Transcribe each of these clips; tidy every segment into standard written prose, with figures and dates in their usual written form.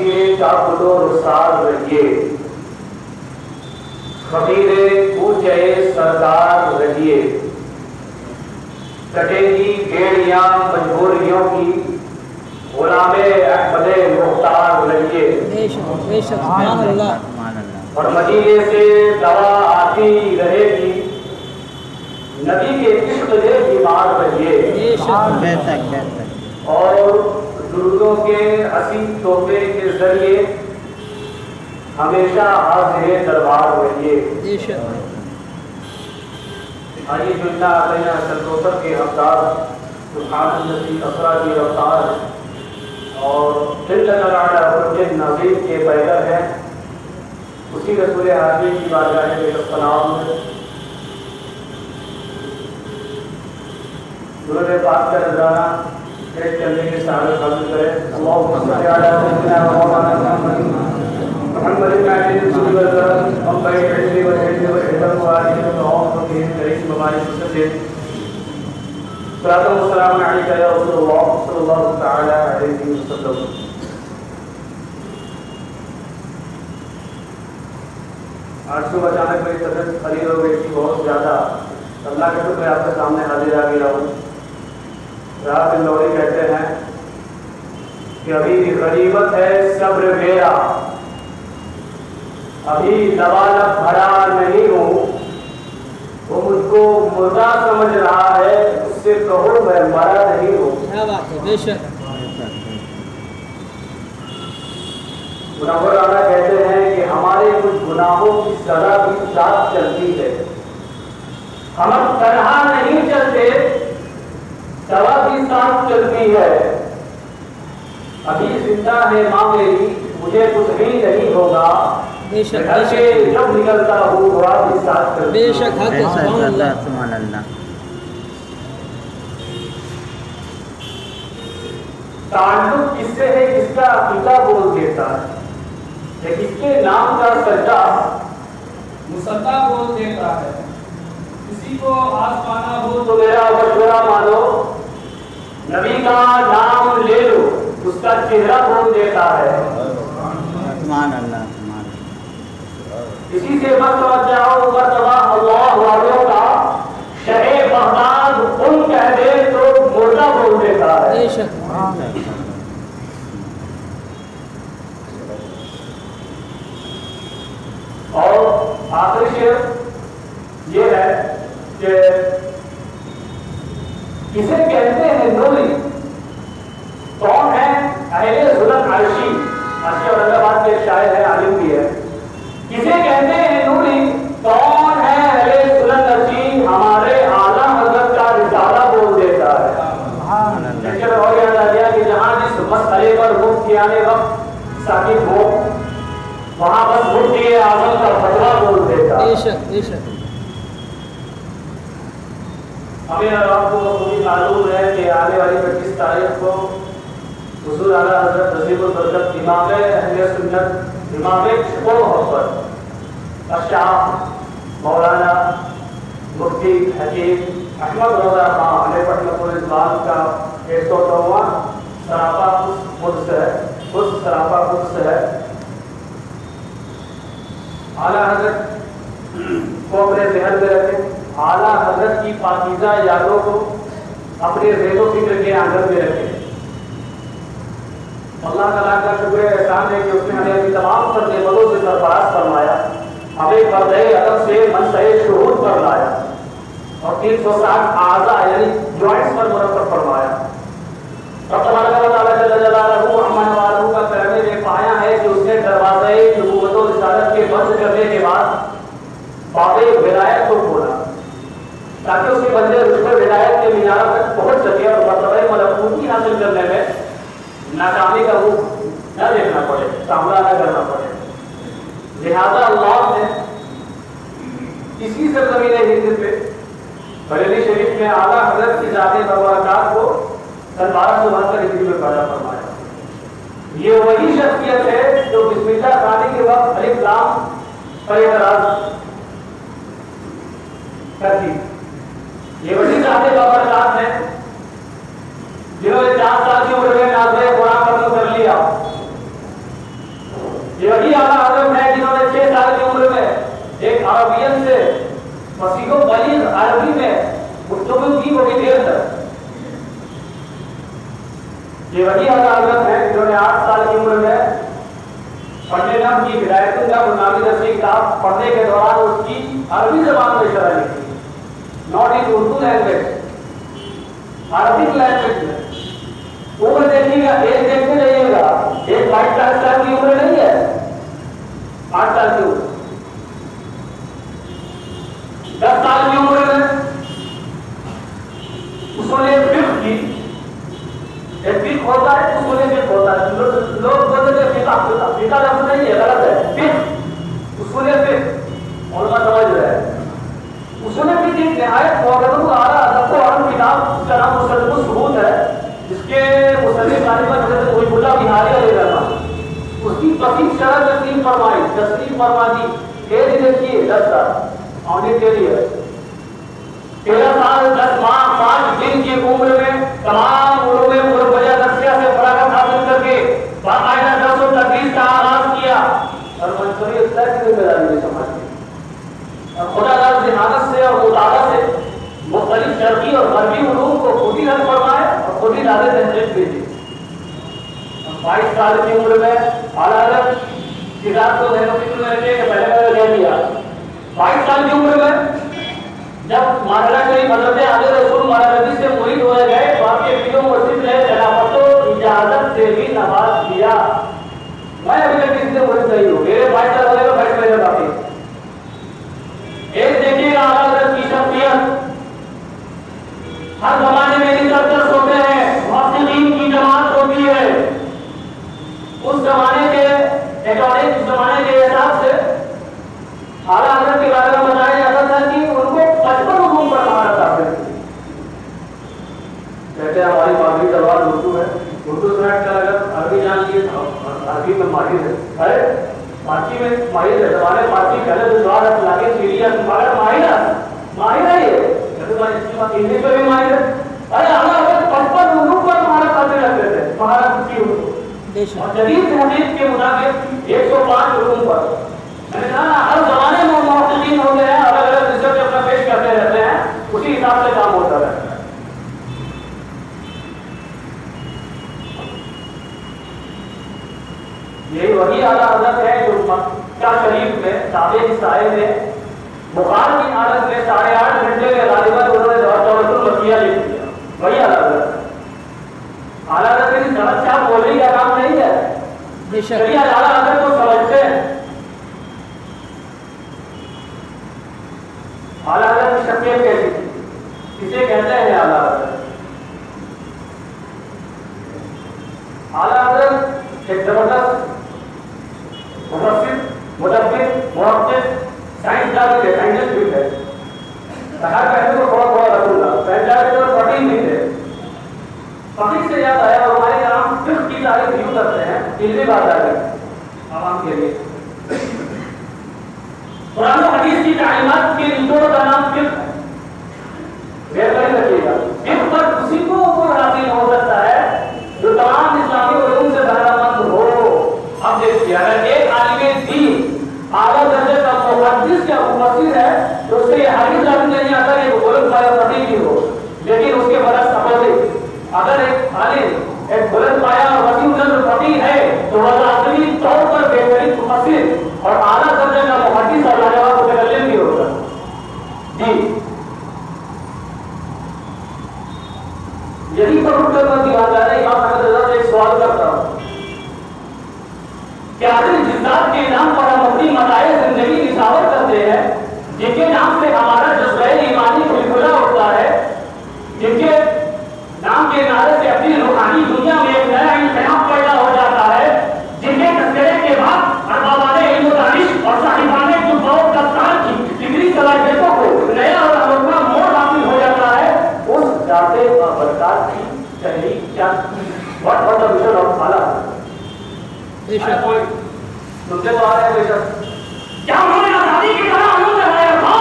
مسیر تعبد و رسال رہیے، خبیر کوچے سردار رہیے، کٹے گی بیڑیاں مجبوریوں کی، غلام احمد مختار رہیے، اور مدینے سے دوا آتی رہے گی، نبی کے عشق سے بیمار رہیے، اور درودوں کے حسین تحفے کے ذریعے ہمیشہ حاضر دربار رہیے۔ آئیے جو اللہ علیہ سلطوسر کے حقدار سبحان الذی اسریٰ کی رفتار اور جل جلالہ حجت نظیر کے پیگر ہیں، اسی رسول حاضر کی بارگاہ میں السلام ہے۔ درود پاک کا نذرانہ پیش کرنے کے سعادت حاصل کریں۔ اللہم صلی علی سیدنا و مولانا محمد المعجد رسول اللہ امبئی حجر و حجر و حجر و آلہ و آلہ کریم مبارک وسلم۔ صلاۃ و سلام علیکہ یا رسول اللہ صلی اللہ تعالی علیہ وسلم۔ آج صبح اچانک میری طبیعت خرید ہو گئی تھی بہت زیادہ، اللہ کا شکر آپ کے سامنے حاضر آ گیا ہوں۔ راہ بن لوری کہتے ہیں کہ ابھی غریبت ہے صبر میرا، ابھی دوالت بھرا نہیں ہوں، وہ مجھ کو مردہ سمجھ رہا ہے، اس سے کہو میں مرا نہیں ہوں۔ کیا بات ہے، بے شک۔ منور اعلیٰ کہتے ہیں کہ ہمارے کچھ گناہوں کی سزا بھی ساتھ چلتی ہے، ہم تنہا نہیں چلتے، سزا بھی ساتھ چلتی ہے۔ ابھی زندہ ہے ماں میری، مجھے کچھ بھی نہیں ہوگا، بے شک گھر سے جب نکلتا ہوں دعا بھی ساتھ چلتی ہے۔ بے شک، حق ہے، سبحان اللہ سبحان اللہ۔ تعلق کس سے ہے، کس کا عقیدہ بول دیتا ہے، کہ کس کے نام کا سجدہ مصدع بول دیتا ہے۔ کسی کو آس پانا ہو تو میرا مشورہ مانو، نبی کا نام لے لو، اس کا چہرہ بول دیتا ہے۔ سبحان اللہ سبحان اللہ۔ اسی سے مت سمجھ جاؤ مرتبہ اللہ والوں کا شہ بغداد ان کہہ دے تو مردہ بول دیتا ہے۔ بے شک۔ اور آخری شعر یہ ہے کہ کسے کہتے ہیں نوری، کون ہے اہل ظلم عرشی، عرشی اورنگ آباد کے شاعر ہے، عالم بھی ہے۔ کسے کہتے ہیں نوری، کون ہے اہل ظلم عرشی، ہمارے اعلیٰ حضرت کا رسالہ بول دیتا ہے۔ اور یاد آ گیا کہ جہاں جس مسئلے پر مفتیان وقت ساکت ہو، وہاں بس مفتی اعظم کا فتویٰ بول دیتا ہے۔ بے شک بے شک۔ ہمیں آپ کو خودی معلوم ہے کہ آنے والی 25 تاریخ کو حضور اعلیٰ حضرت نصیب البرکت امام اہل سنت امام شکو محبت اشاہ مولانا مفتی حکیم احمد رضا خان علیہ رحمۃ الاسلام کا 109واں سراپا قدس ہے، اس سراپا قدس ہے۔ اعلیٰ حضرت کو اپنے ذہن میں رکھیں، اعلیٰ حضرت کی پاکیزہ یادوں کو اپنے ذہن و فکر کے آنگن میں رکھیں۔ اللہ تعالیٰ کا شکر احسان ہے کہ اس نے ہمیں اپنی تمام پردے بلوں سے سرفراز فرمایا، ہمیں پردے ادب سے منصب شہود پر لایا اور 360 اعضاء یعنی جوائنٹس پر مرتب فرمایا۔ رب تبارک و تعالیٰ جل جلالہ امن والوں کا کرم نے پایا ہے کہ اس نے دروازے نبوت و رسالت کے بند کرنے کے بعد باب ولایت کو کھولا تاکہ اس کے بندے رشتہ ولایت کے مینار تک پہنچ سکے اور مرتبہ ملکوتی حاصل کرنے میں ناکامی کا روپ نہ دیکھنا پڑے، سامنا نہ کرنا پڑے۔ لہذا اللہ نے اسی سرزمین ہند پہ بریلی شریف میں اعلیٰ حضرت کی ذات مبارکات کو 1272 ہجری میں پیدا فرمایا۔ یہ وہی شخصیت ہے جو بسم اللہ خانی کے وقت الف لام پر اعتراض کرتی، یہ وہی ذات مبارکات ہے جنہوں نے 4 سال کی عمر میں نازل قرآن ختم کر لیا، یہ وہی اعلیٰ حضرت ہیں جنہوں نے 6 سال کی عمر میں ایک عربین سے فصیح و بلیغ عربی میں گفتگو کی بڑی دیر تک. یہ وہی اعلیٰ حضرت ہیں جنہوں نے 8 سال کی عمر میں پڑھنے نام کی ہدایتوں کا بنیادی درسی کتاب پڑھنے کے دوران اس کی عربی زبان میں شرح لکھی, not in Urdu language, Arabic language میں. عمر دیکھیے گا, ایج دیکھتے رہیے گا, ایک 22 سال کی عمر نہیں ہے, 8 سال کی عمر. 10 سال کی عمر میں اس نے فقہ کی, ایک فقہ ہوتا ہے, اس نے فقہ ہوتا ہے, لوگ بولتے ہیں فقہ لفظ نہیں ہے, غلط ہے, فقہ, اصول فقہ, علماء سمجھ رہے ہیں. اصول فقہ کی نہایت معتبر و اعلیٰ ادب و علم کتاب, اس کا نام مصنف الثبوت ہے, جس کے مصنف غالباً حضرت محب اللہ بہاری علیہ الرحمہ. اس کی وسیع شرح تسلیم فرما دی. ایج دیکھیے 10 سال, آنے کے لیے 13 سال 10 ماہ 5 دن کی عمر میں تمام علوم مربجہ درسیہ سے فراغت حاصل کر کے باقاعدہ درس و تدریس کا آغاز کیا, اور منصوری اصلاح کی ذمہ داری بھی سمجھ لی, اور خدا تعالیٰ ذہانت سے اور مطالعہ سے مختلف شرقی اور غربی علوم کو خود ہی حل فرمائے اور خود ہی زیادہ تحقیق بھیجی. 22 سال کی عمر میں اعلیٰ حضرت کتاب کو ذہن و فکر میں رکھے کہ پہلے میں نے کہہ دیا, 22 سال کی عمر میں جب ماہرہ شریف حضرت علی رسول مہاراجی سے مرید ہو گئے, تو آپ کے پیر و مرشد نے خلافت و اجازت سے بھی نواز کیا. میں ابھی تک کسی سے مرید نہیں ہوں, میرے 22 سال ہونے میں 22 مہینے باقی. ایک دیکھیے گا اعلیٰ حضرت کی شخصیت, ہر زمانے میں ریسرچرز ہوتے ہیں, محققین کی جماعت ہوتی ہے. اس زمانے کے اکارڈنگ, اس زمانے کے حساب سے اعلیٰ حضرت کے بارے میں بتایا جاتا تھا کہ ان کو 55 علوم پر مہارت حاصل تھی. کہتے ہیں ہماری مادری زبان اردو ہے, اردو سے ہٹ کر اگر عربی جان لیے تو عربی میں ماہر ہے, ارے فارسی میں ماہر ہے, زبان فارسی پہلے دشوار ہے, لاگے سیریا مگر ماہر ہے یہ, انگلش میں بھی ماہر ہے. ارے اعلیٰ حضرت 55 علوم پر مہارت حاصل رکھتے تھے, مہارت کی اردو, اور جدید تحقیق کے مطابق 105 علوم پر. میں نے کہا ہر زمانے میں محققین ہوتے ہیں, الگ الگ ریسرچ اپنا پیش کرتے رہتے ہیں, اسی حساب سے کام ہوتا رہتا ہے. یہی وہی اعلیٰ حضرت ہے جو مکہ شریف میں تابع سائے میں بخار کی حالت میں 8.5 گھنٹے میں غالباً انہوں نے دورۃ المکیہ لکھ دیا. وہی اعلیٰ حضرت ہے. اعلیٰ حضرت کی سمجھ آپ بولنے کا کام نہیں ہے, چلیے اعلیٰ حضرت کو سمجھتے ہیں. اعلیٰ حضرت کی شخصیت کیسی تھی, کسے کہتے ہیں اعلیٰ حضرت؟ اعلیٰ حضرت ایک زبردست مفسر, مدبر, محقق, سائنسدان بھی ہے, سائنٹسٹ بھی ہے. کہا کہتے تو تھوڑا رکھوں گا, سائنسدان اور فقیہ بھی ہے. فقیہ سے یاد آیا, اور ہمارے یہاں فقہ کی تعریف یوں کرتے ہیں, علمی بات آ گئی عوام کے لیے. قرآن و حدیث کی تعلیمات کے نچوڑ کا نام فقہ ہے. غیر کر رکھیے گا, فقہ پر اسی کو حاصل ہو سکتا ہے جو تمام اسلامی علوم سے بہرہ مند ہو. اب دیکھیے, اگر ایک عالم دین اعلیٰ درجے کا محدث یا مفسر ہے تو اس سے یہ ہرگز لازم نہیں آتا کہ وہ بلند پایہ فقیہ بھی ہو, لیکن اس کے برعکس اپوزٹ, اگر ایک عالم ایک بلند پایہ اور وسیع النظر فقیہ ہے تو وہ عقلی طور پر بہترین مفسر اور اعلیٰ درجے کا محدث اور لاجواب متکلم بھی ہوگا. جی یہی پر اٹھ کر دیوار جا رہے امام احمد رضا سے ایک سوال کرتا ہوں, کیا دل جزات کے نام پر ہم اپنی متاع زندگی نشاور کرتے ہیں, جن کے نام سے ہمارا جذبہ ایمانی کھلکھلا اٹھتا ہے, جن کے نام کے نعرے سے اپنی روحانی دنیا میں ایک نیا انقلاب پیدا ہو جاتا ہے, جن کے تذکرے کے بعد اربابان علم و دانش اور صاحبان جبہوں کفتان کی ڈگری صلاحیتوں کو نیا اور انوکھا موڑ حاصل ہو جاتا ہے, اس ذاتے برکات کی تحریک کیا وقت اور مشن اور خالہ سنتے تو آ رہے ہیں. بے شک کیا انہوں نے آزادی کی طرح علوم لگایا تھا,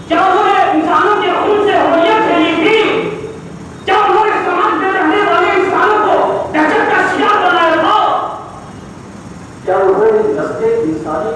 کیا انہوں نے انسانوں کے خون سے حریت کھیلی تھی, کیا انہوں نے سماج میں رہنے والے انسانوں کو دہشت کا شکار بنایا تھا,